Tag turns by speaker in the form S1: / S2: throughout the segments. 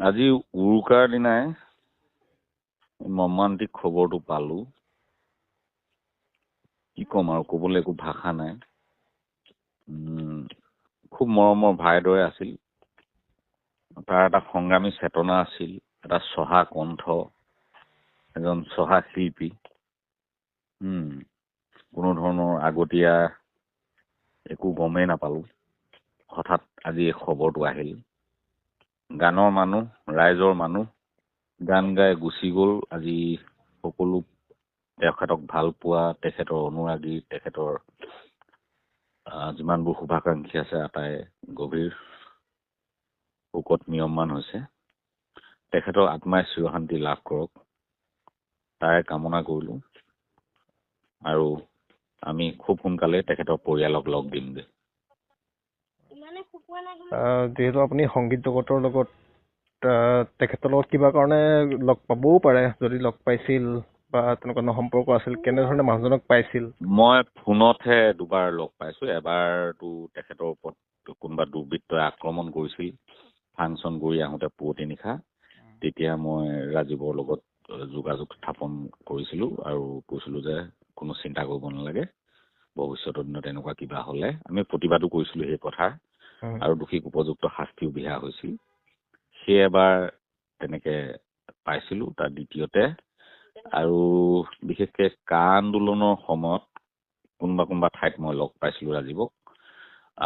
S1: আজি উৰুকাৰ দিনাই মৰ্মান্তিক খবৰটো পালো। কি ক'ম আৰু, ক'বলৈ একো ভাষা নাই। খুব মৰমৰ ভাইৰ দৰে আছিল। তাৰ এটা সংগ্ৰামী চেতনা আছিল, এটা চহা কণ্ঠ, এজন চহা শিল্পী। কোনো ধৰণৰ আগতীয়া একো গমেই নাপালো। হঠাৎ আজি এই খবৰটো আহিল। গানৰ মানুহ, ৰাইজৰ মানুহ গান গাই গুচি গ'ল। আজি সকলো তেখেতক ভাল পোৱা, তেখেতৰ অনুৰাগী, তেখেতৰ যিমানবোৰ শুভাকাংক্ষী আছে আটাই গভীৰ শোকত নিয়মমান হৈছে। তেখেতৰ আত্মাই চিৰশান্তি লাভ কৰক, তাৰে কামনা কৰিলোঁ। আৰু আমি খুব সোনকালে তেখেতৰ পৰিয়ালক লগ দিমগৈ।
S2: যিহেতু আপুনি সংগীত জগতৰ লগত তেখেতৰ লগত কিবা কাৰণে লগ পাবও পাৰে, যদি লগ পাইছিল বা তেনেকুৱা সম্পৰ্ক আছিল, কেনেধৰণে মানুহজনক পাইছিল?
S1: মই ফোনতহে দুবাৰ লগ পাইছো। এবাৰতো তেখেতৰ ওপৰত কোনোবা দুৰ্বৃত্তই আক্ৰমণ কৰিছিল ফাংচন কৰি আহোঁতে পুৱতি নিশা। তেতিয়া মই ৰাজীৱৰ লগত যোগাযোগ স্থাপন কৰিছিলোঁ আৰু কৈছিলোঁ যে কোনো চিন্তা কৰিব নালাগে, ভৱিষ্যতৰ দিনত এনেকুৱা কিবা হ'লে আমি প্ৰতিবাদো কৰিছিলোঁ সেই কথা, আৰু দোষীক উপযুক্ত শাস্তিও বিহা হৈছিল। সেই এবাৰ তেনেকে পাইছিলোঁ। তাৰ দ্বিতীয়তে আৰু বিশেষকৈ কা আন্দোলনৰ সময়ত কোনোবা ঠাইত মই লগ পাইছিলোঁ ৰাজীৱক।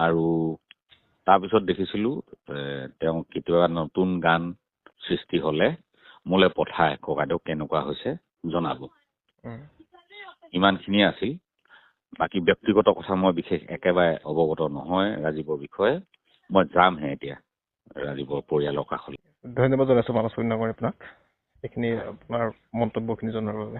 S1: আৰু তাৰপিছত দেখিছিলোঁ তেওঁ কেতিয়াবা নতুন গান সৃষ্টি হ'লে মোলৈ পঠায়, ককাইদেউ কেনেকুৱা হৈছে জনাব। ইমানখিনিয়ে আছিল। বাকী ব্যক্তিগত কথা মই বিশেষ একেবাৰে অৱগত নহয় ৰাজীৱৰ বিষয়ে। মই যামহে এতিয়া ৰাজীৱৰ পৰিয়ালৰ কাষলৈ।
S2: ধন্যবাদ জনাইছোঁ মানস কন্যাকুমাৰী আপোনাক এইখিনি আপোনাৰ মন্তব্যখিনি জনোৱাৰ বাবে।